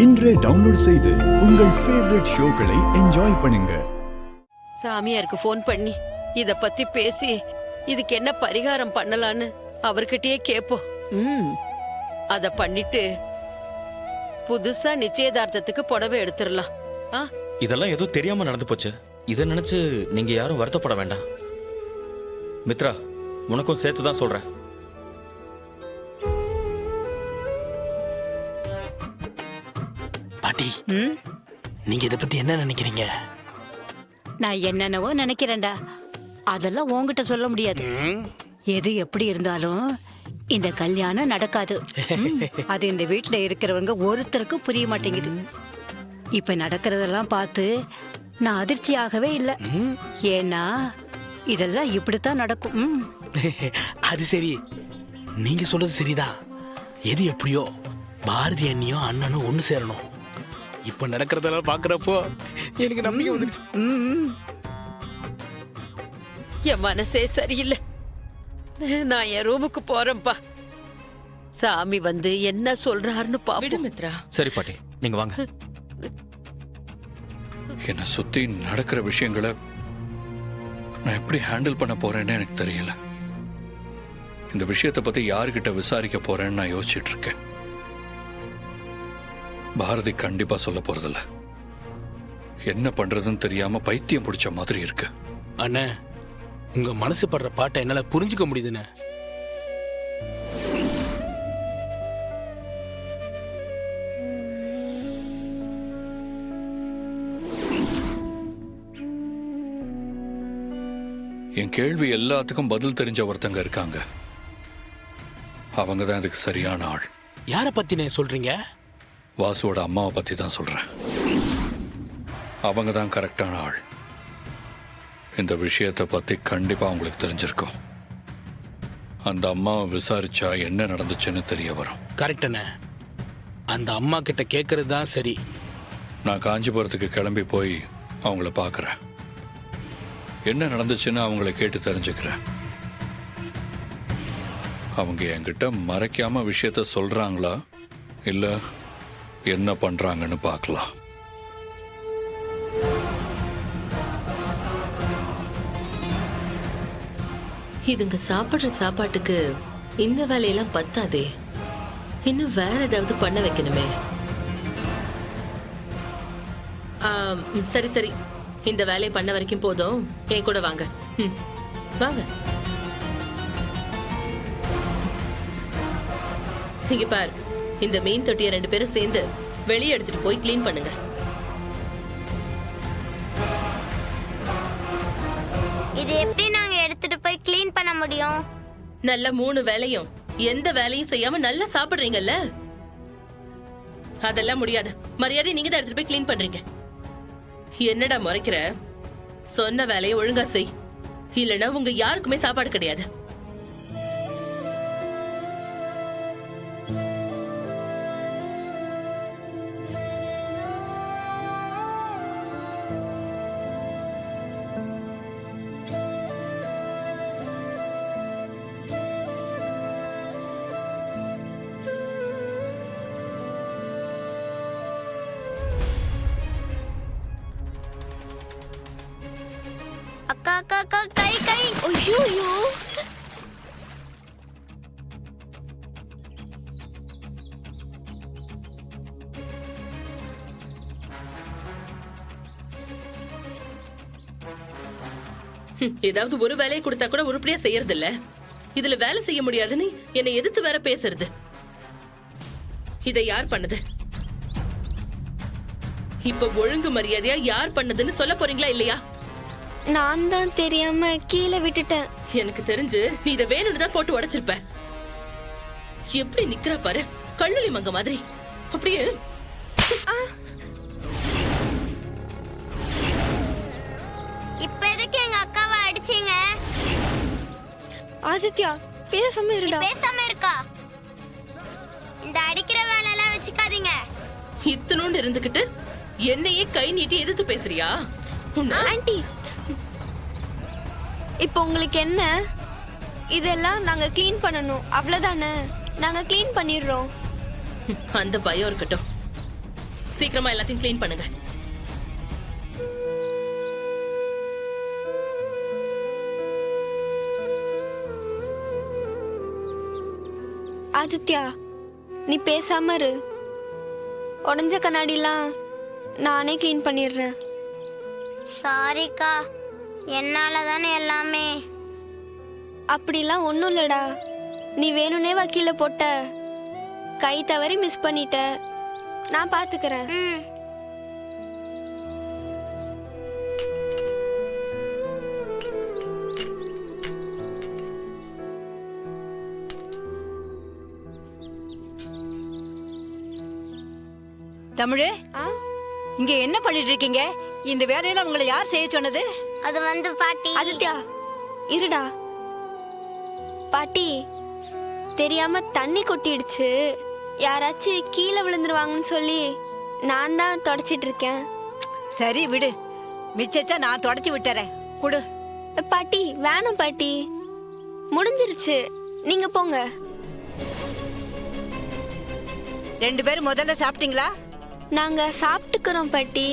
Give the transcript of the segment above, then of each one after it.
இன்றே டவுன்லோட் செய்து உங்கள் ஃபேவரட் ஷோக்களை என்ஜாய் பண்ணுங்க. சாமியாருக்கு ஃபோன் பண்ணி இத பத்தி பேசி இதுக்கு என்ன பரிகாரம் பண்ணலான்னு அவர்கிட்டயே கேப்போம். அத பண்ணிட்டு புதுசா நிச்சயதார்த்தத்துக்கு புடவை எடுத்துடலாம். இதெல்லாம் ஏதோ தெரியாம நடந்து போச்சு. இதை நினைச்சு நீங்க யாரும் வருத்தப்பட வேண்டாம். மித்ரா, உனக்கும் சேர்த்துதான் சொல்றேன். பாட்டி, நீங்க இத பத்தி என்ன நினைக்கிறீங்க? நான் என்னென்னவோ நினைக்கிறேன்டா. அதெல்லாம் உன்கிட்ட சொல்ல முடியாது. எது எப்படி இருந்தாலும் இந்த கல்யாணம் நடக்காது. அது இந்த வீட்டுல இருக்கிறவங்க ஒருத்தருக்கும் புரிய மாட்டேங்குது. இப்ப நடக்கிறதெல்லாம் பார்த்து நான் அதிர்ச்சியாகவே இல்லை. ஏன்னா இதெல்லாம் இப்படித்தான் நடக்கும். அது சரி, நீங்க சொல்றது சரிதான். எது எப்படியோ பாரதி அண்ணியும் அண்ணனும் ஒண்ணு சேரணும். இப்ப நடக்கிறதெல்லாம் பாக்குறப்போ எனக்கு நம்பிக்கை வந்துருச்சு. என் மனசே சரியில்லை. நான் என் ரூமுக்கு போறேன்ப்பா. சாமி வந்து என்ன சொல்றாருன்னு பாப்போம். மித்ரா, சரி பாட்டி, நீங்க வாங்க. என்னை சுத்தி நடக்கிற விஷயங்களை நான் எப்படி ஹேண்டில் பண்ண போறேன்னு எனக்கு தெரியல. இந்த விஷயத்தை பத்தி யாருக்கிட்ட விசாரிக்க போறேன்னு நான் யோசிச்சுட்டு இருக்கேன். பாரதி கண்டிப்பா சொல்ல போறதில்ல. என்ன பண்றதுன்னு தெரியாம பைத்தியம் பிடிச்ச மாதிரி இருக்கு. அண்ணே, உங்க மனசு படுற பாட்டை என்னால புரிஞ்சுக்க முடியுதுண்ணே. என் கேள்வி எல்லாத்துக்கும் பதில் தெரிஞ்ச ஒருத்தங்க இருக்காங்க. அவங்க தான் இதுக்கு சரியான ஆள். யாரை பத்தினே சொல்றீங்க? வாசுவோட அம்மாவை பத்தி தான் சொல்றேன். அவங்க தான் கரெக்டான ஆள். இந்த விஷயத்தை பத்தி கண்டிப்பா உங்களுக்கு தெரிஞ்சிருக்கும். அந்த அம்மாவை விசாரிச்சா என்ன நடந்துச்சுன்னு தெரிய வரும். கரெக்ட் அண்ணே, அந்த அம்மா கிட்ட கேட்கறது தான் சரி. நான் காஞ்சிபுரத்துக்கு கிளம்பி போய் அவங்கள பார்க்குறேன். என்ன நடந்துச்சுன்னு அவங்கள கேட்டு தெரிஞ்சுக்கிறேன். அவங்க என்கிட்ட மறைக்காம விஷயத்த சொல்றாங்களா இல்ல என்ன பண்றாங்கன்னு பார்க்கலாம். இதுங்க சாப்பிடுற சாப்பாட்டுக்கு இந்த வேலையெல்லாம் பத்தாதே. இன்னும் வேற ஏதாவது பண்ண வைக்கணுமே. சரி சரி, இந்த வேலையை பண்ண வரைக்கும் போதும். என் கூட வாங்க. வாங்க. இங்க பாரு, இந்த மீன் தொட்டியை 2 பேரும் சேர்ந்து வெளியே எடுத்துட்டு போய் கிளீன் பண்ணுங்க. இது எப்படி நாங்க எடுத்துட்டு போய் கிளீன் பண்ண முடியும்? நல்ல 3 வேலையும் எந்த வேலையும் செய்யாம நல்லா சாப்பிடுறீங்கல்ல, அதெல்லாம் முடியாது. மரியாதை நீங்க தான் எடுத்துட்டு போய் கிளீன் பண்றீங்க. என்னடா முறைக்கிற? சொன்ன வேலையை ஒழுங்கா செய், இல்லைன்னா உங்க யாருக்குமே சாப்பாடு கிடையாது. அக்கா அக்கா அக்கா, கை கை. ஐயோ ஏதாவது ஒரு வேலையை கொடுத்தா கூட உருப்படியா செய்யறது இல்ல. இதுல வேலை செய்ய முடியாதுன்னு என்னை எதிர்த்து வேற பேசுறது. இதை யார் பண்ணது? இப்ப ஒழுங்கு மரியாதையா யார் பண்ணதுன்னு சொல்ல போறீங்களா இல்லையா? நான் தான் தெரியாம கீழே விட்டுட்டேன். எனக்கு தெரிஞ்சு நீ இதை வேணும்னு தான் போட்டு உடைச்சிருப்ப. எப்படி நிக்கிற பாரு, கள்ளலி மங்க மாதிரி. அப்படியே இப்ப எதுக்கு எங்க அக்காவை அடிச்சீங்க? ஆதித்யா, பேசாம இருடா. பேசாம இருக்கா? இந்த அடிக்கிற வேலை எல்லாம் வச்சுக்காதீங்க. இத்தனோண்டு இருந்துகிட்டு என்னையே கை நீட்டி எதிர்த்து பேசுறியா? ஆண்டி, இப்போ உங்களுக்கு என்ன? இதெல்லாம் நாங்க க்ளீன் பண்ணணும், அவ்வளவுதானே? நாங்க க்ளீன் பண்ணிடுறோம். அந்த பயம் இருக்கட்டும். சீக்கிரமா எல்லாத்தையும் க்ளீன் பண்ணுங்க. ஆதித்யா, நீ பேசாம இரு. உடஞ்ச கண்ணாடிலாம் நானே க்ளீன் பண்ணிடுறேன். சாரிக்கா, என்னால தானே எல்லாமே. அப்படிலாம் ஒன்றும் இல்லடா. நீ வேணும்னே வக்கீல போட்ட, கை தவறி மிஸ் பண்ணிட்ட. நான் பார்த்துக்கிறேன். ம். தமிழே, ஆ? இங்க என்ன பண்ணிட்டு இருக்கீங்க? இந்த வேலையெல்லாம் உங்களை யார் செய்ய சொன்னது? அது வந்து பாட்டி. ஆதித்யா, இருடா. பாட்டி, தெரியாம தண்ணி கொட்டிடுச்சு. யாராச்சும் கீழே விழுந்துருவாங்கன்னு சொல்லி நான் தான் தொடச்சிட்டு இருக்கேன். சரி விடு, மிச்சத்தை நான் தொடச்சி விட்டுறேன். குடு. பாட்டி, வேணாம் பாட்டி, முடிஞ்சிருச்சு. நீங்க போங்க. 2 பேரும் முதல்ல சாப்பிட்டீங்களா? நாங்க சாப்பிட்டுக்கிறோம் பாட்டி,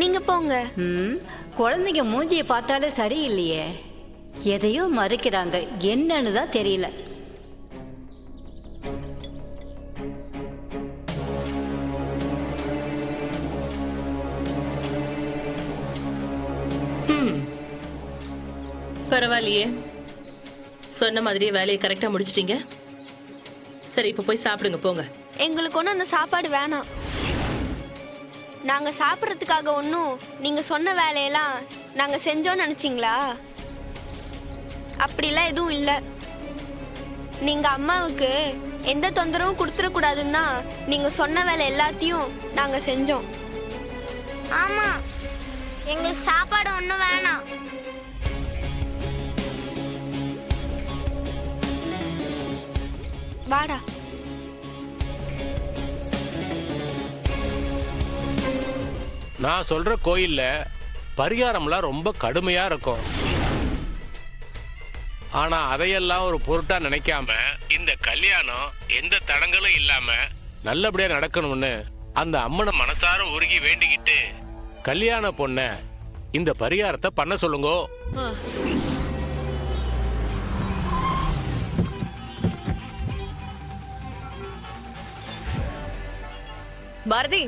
நீங்க போங்க. குழந்தைங்க மூஞ்சியை பார்த்தாலே சரியில்லையே. எதையோ மறைக்கிறாங்க, என்னன்னு தான் தெரியல. பரவாயில்லையே, சொன்ன மாதிரியே வேலையை கரெக்டா முடிச்சிட்டீங்க. சரி, இப்ப போய் சாப்பிடுங்க, போங்க. எங்களுக்கு ஒன்றும் அந்த சாப்பாடு வேணாம். நாங்க சாப்பிட்றதுக்காக ஒன்றும் நீங்க சொன்ன வேலையெல்லாம் நாங்க செஞ்சோன்னு நினைச்சிங்களா? அப்படிலாம் எதுவும் இல்லை. நீங்க அம்மாவுக்கு எந்த தொந்தரவும் கொடுத்துடக்கூடாதுன்னு தான் நீங்க சொன்ன வேலை எல்லாத்தையும் நாங்க செஞ்சோம். ஆமா, எங்களுக்கு சாப்பாடு ஒன்றும் வேணாம். வாடா. நான் சொல்ற கோயில்ல பரிகாரம்லாம் ரொம்ப கடுமையா இருக்கும். ஆனா அதையெல்லாம் ஒரு பொருட்டா நினைக்காம இந்த கல்யாணம் எந்த தடங்களும் இல்லாம நல்லபடியா நடக்கணும்னு அந்த அம்மனை மனசார உருகி வேண்டிக்கிட்டு கல்யாண பொண்ண இந்த பரிகாரத்தை பண்ண சொல்லுங்க. பாரதி,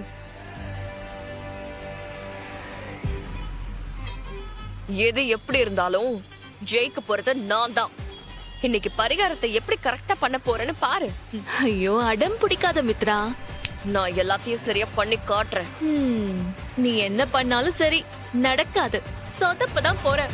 எது எப்படி இருந்தாலும் ஜெயிக்க போறது நான் தான். இன்னைக்கு பரிகாரத்தை எப்படி கரெக்டா பண்ண போறேன்னு பாரு. ஐயோ, அடம் பிடிக்காத மித்ரா. நான் எல்லாத்தையும் சரியா பண்ணி காட்டுறேன். நீ என்ன பண்ணாலும் சரி நடக்காது. சொதப்பதான் போற.